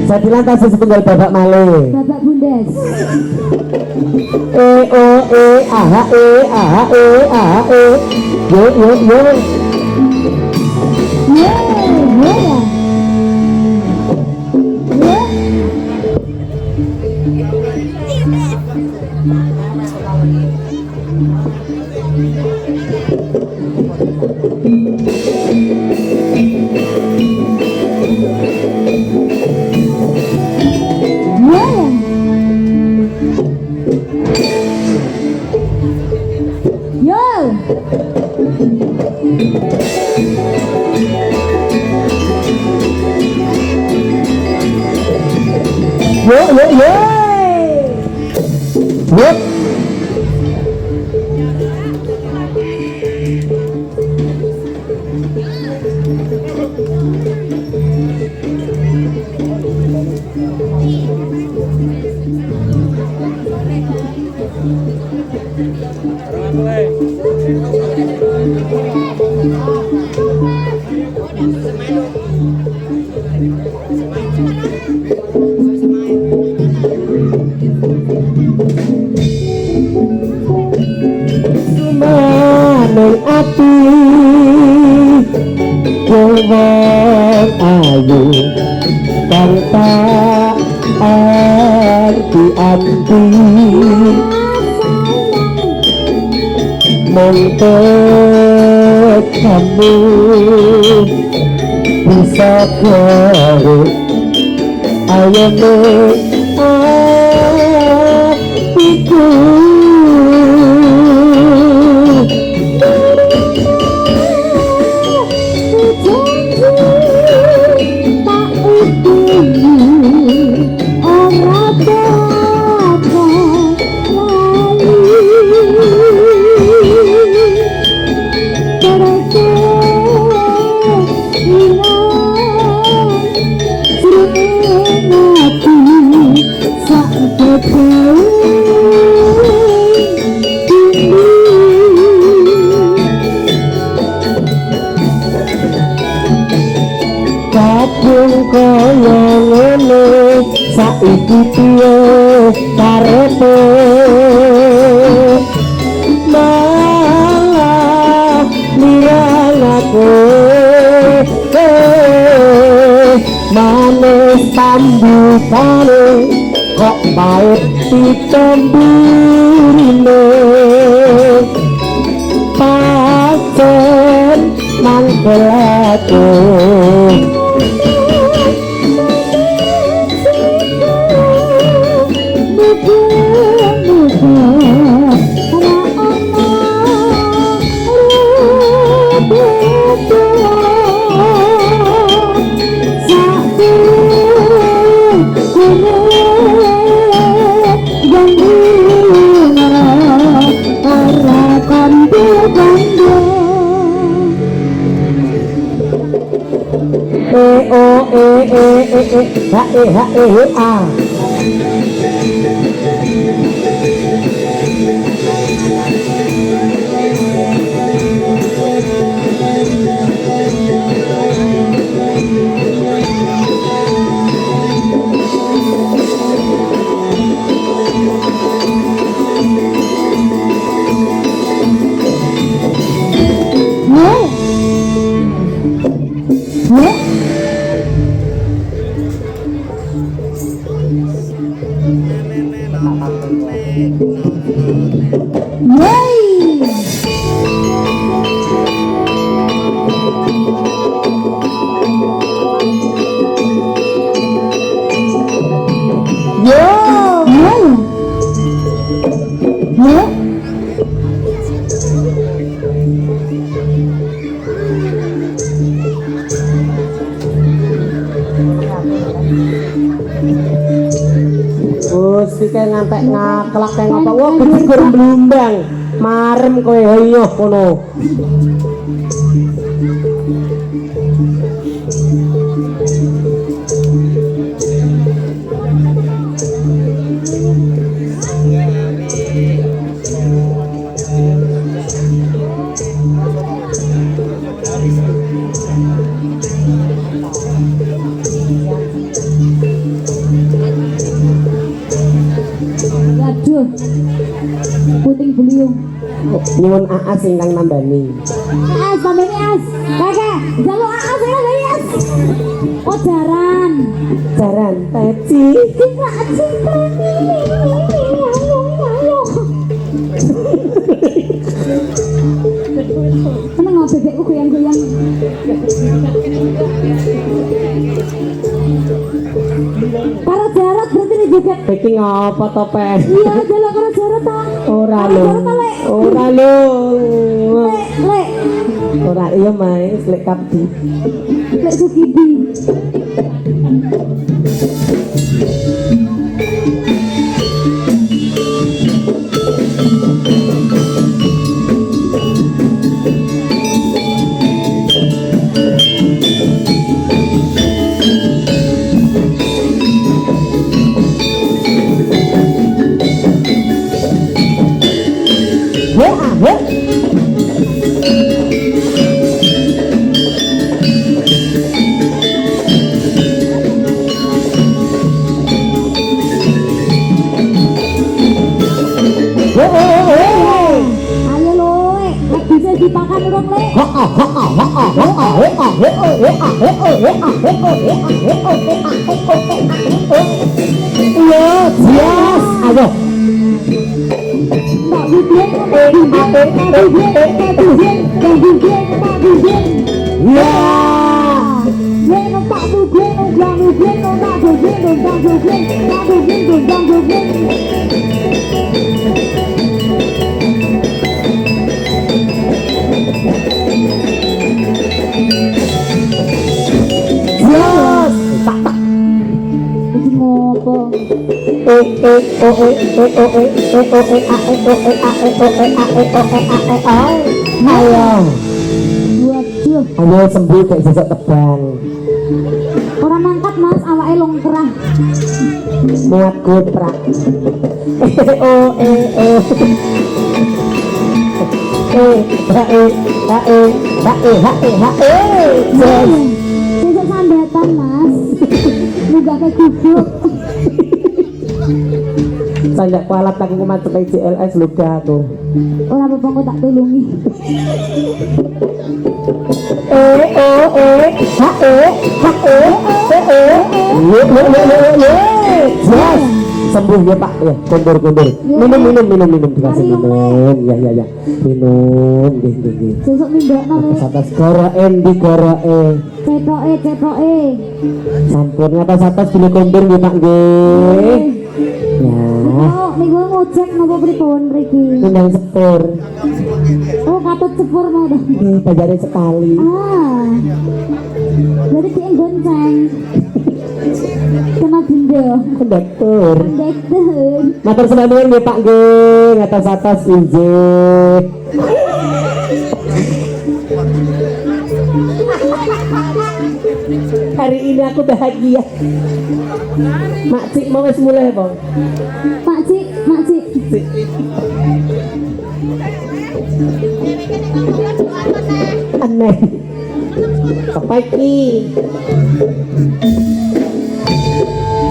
saya bilang kasih setunggal babak malih Babak bundes. wong ayu kang tak anti-anti mongkot kamu bisa gawe ayane hatiku kadung kaya ngene saiki piye karepe malah liyang aku manis pambukane kok pahit ditemburine pancen mangkel aku kayak ngantek ngakelak kayak ngapa wah gede goreng belumbang marem kowe hayo kono puting beliung nyuwun aas ingkang nambani aas tambani aas kakak jaluk aas ya aas oh jaran peci cinta kenapa nggak bebekku goyang-goyang para jarak berarti nih juga iki ngapa to pe iya jaluk para jarak ta ora lho lek ora iya mas lek kapdi lek sugidi Yes, ayo. Tak bibir, tak bibir, tak bibir, tak bibir, tak bibir, tak bibir. Ya. Neno tak bibir, tak bibir, tak bibir, tak bibir, tak bibir, tak bibir. Yes. Iki ngopo? Ayo. Waduh, Ayo sembuh kayak sesek tebang. orang mangkat mas, awake longkrah. Muat gutrak. Sesuk sambatan mas, juga kayak gubuk. Sanjak kualat aku kumat sampai CLS luka aku. Orang apa kok tak tulungi. Yes. Sembuh ya Pak ya, kondur. Minum dikasih minum. Ya. Minum, nggih. Sesuk mindokno le. Atas goroke ndi goroke. Cetoke. Sampun atas dulu kondur nggih Pak nggih. Ya. Oh, minggu ngojek nopo pripun mriki? Undang sepur. Oh, katut sepur mau dah. Bayarin sekali. Ah. Jadi ki gonceng. Kena bindo. Kondektur. Kondektur. Matur sembah nuwun nggih Pak nggih, atas injih. Hari ini aku bahagia. Makcik mau wis mulai, Bang. Makcik. Aneh. Apa iki?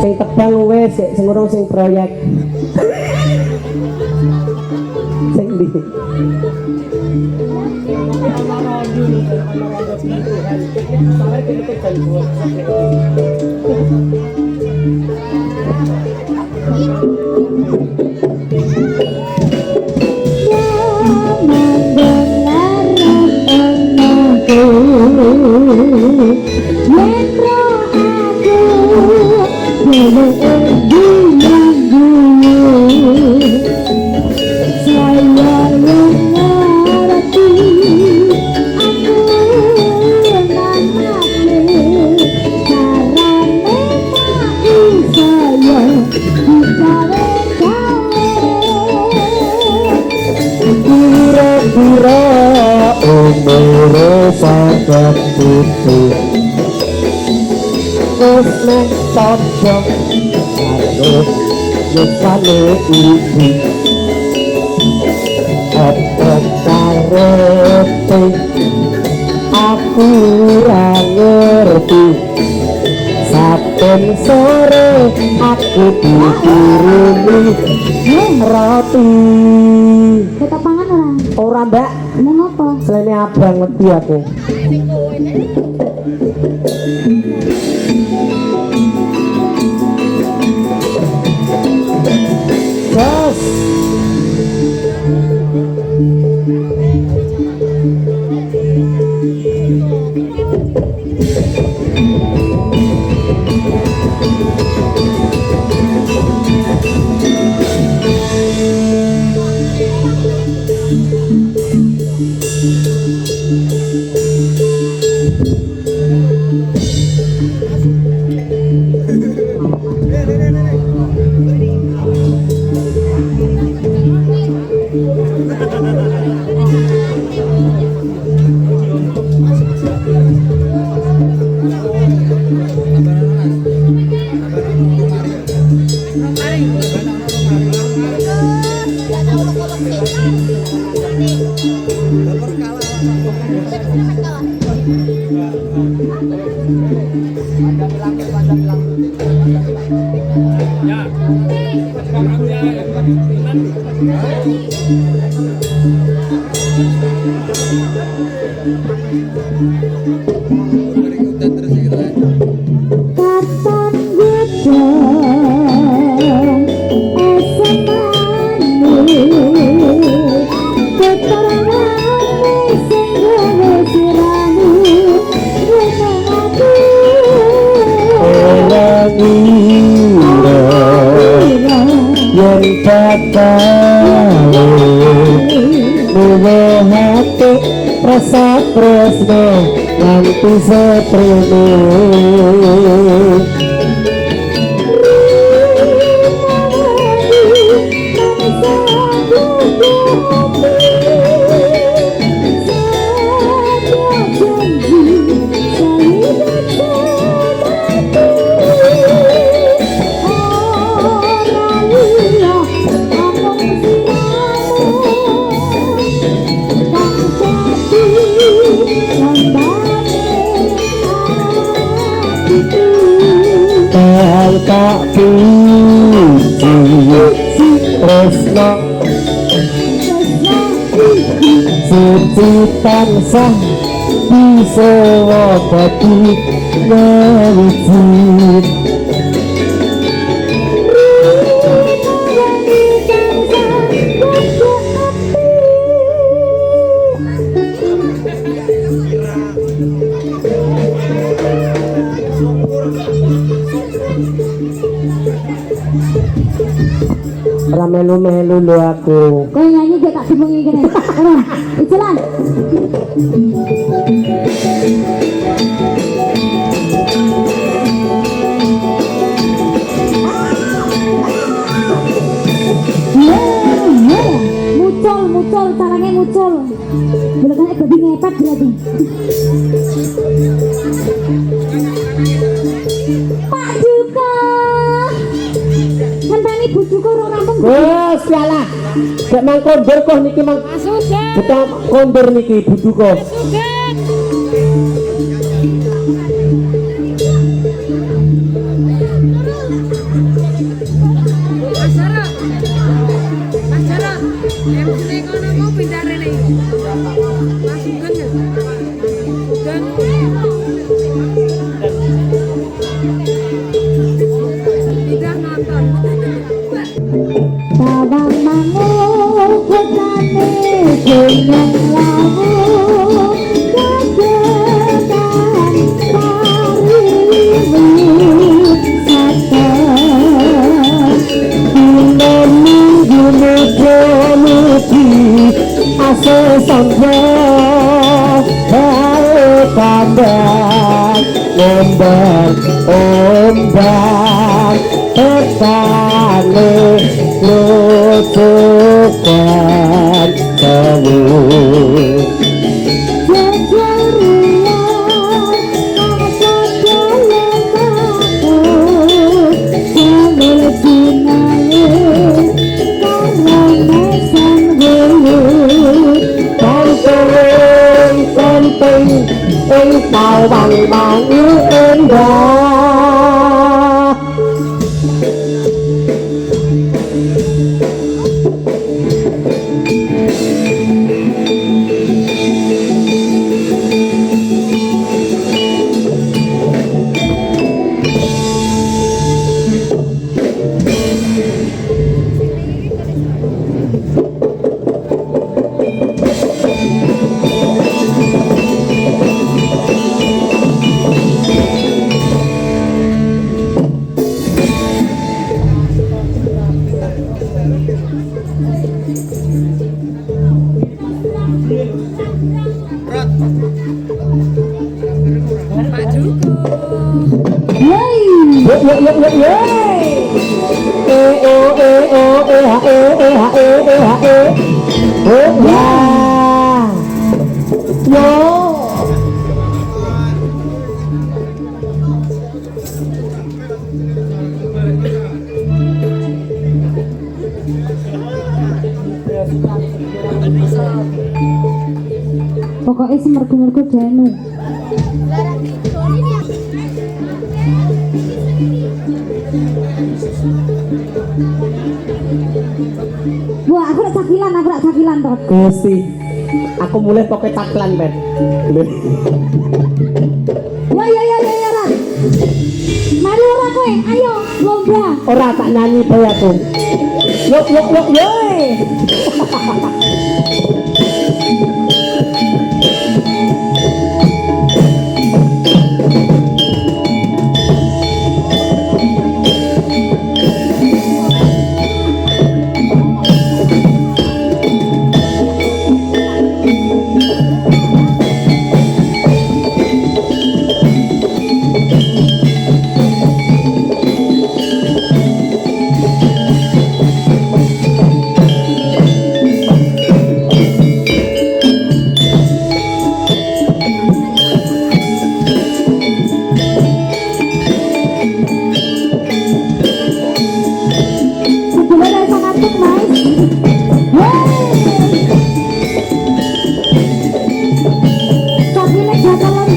Sing tebang wis, sing urung sing proyek. Sing ndi? Saged putu wis nek cocok karo yusane iki apa karepe aku ora ngerti saben sore aku dikirimi roti Kita pangan ora mbak Neng apa? selain abang wedi aku. Yes. Katon gedang esemane keterangan sing gawe siramu wenang ati orang ira yen bakal nuwe hati rasa tresno nganti seprene tak puji tresno suci tansah bisa dadi ngawujud ora melu-melu lho aku. Kowe nyanyi gak tak dimungi kene. Ora, ijelan. Mucul, caranya mucul. Belakangnya babi ngepet berarti. Pak Duka. Ngenteni bojoku ora rampung. Wes salah. Gak mang kondur kok niki mang. Betul kondur niki buduko. Bawang mangu kutane dengan lamu kagetan parimu sata Minggu muda-mudi asal sangga tambah ombak petane lucukan seluruh tàu bằng mạng yêu em đã pokoknya semergu-mergu danu. Wah, aku lak cakilan toh. Gusti Aku mulai pakai taklan, Ben. Ya, Ran. Mari ora kowe, ayo lomba. Ora tak nyanyi bae aku. Yuk, yoi. Sebelum ada sangat mas. Tapi nek bakalan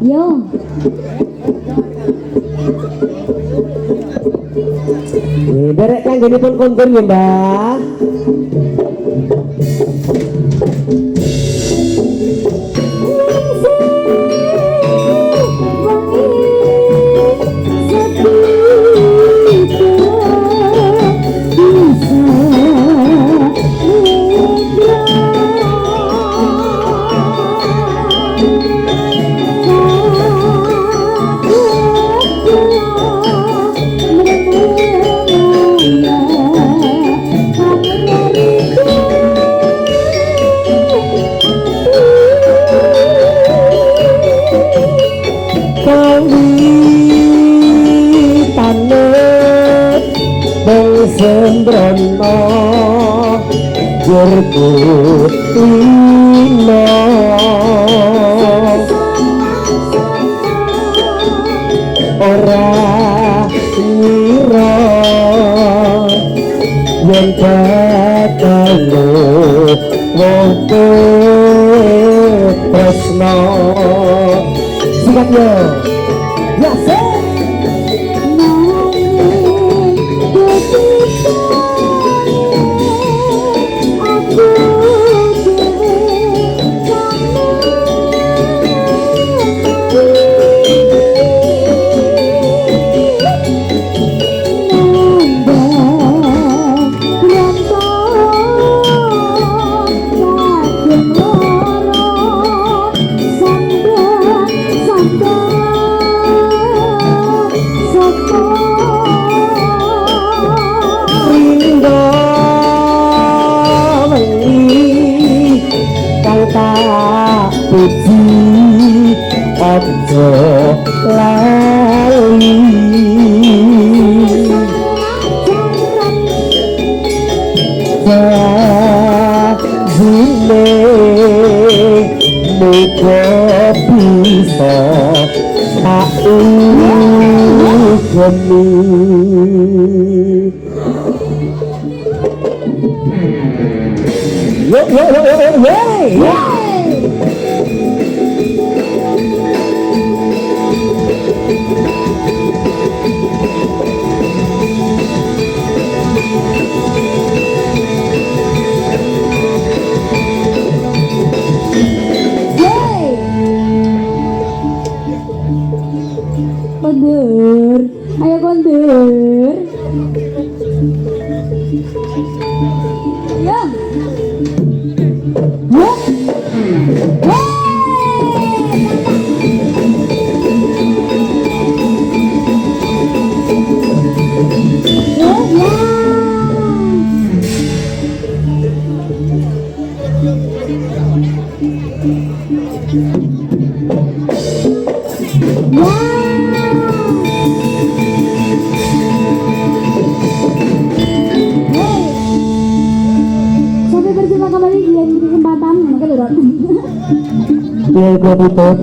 Yo. Derek kan gini pun kontur ya, Mbak. Sembrono jurku ino ora ngira yen bakalo wong tresno sikat yo ya sih. suci ojo lali jazine muga bisa geni yo yo yo yo yo Kondur, ayo kondur. Ayo. Sampai berjumpa kembali di lain kesempatan. Makanya udah. Iya, gue tutup.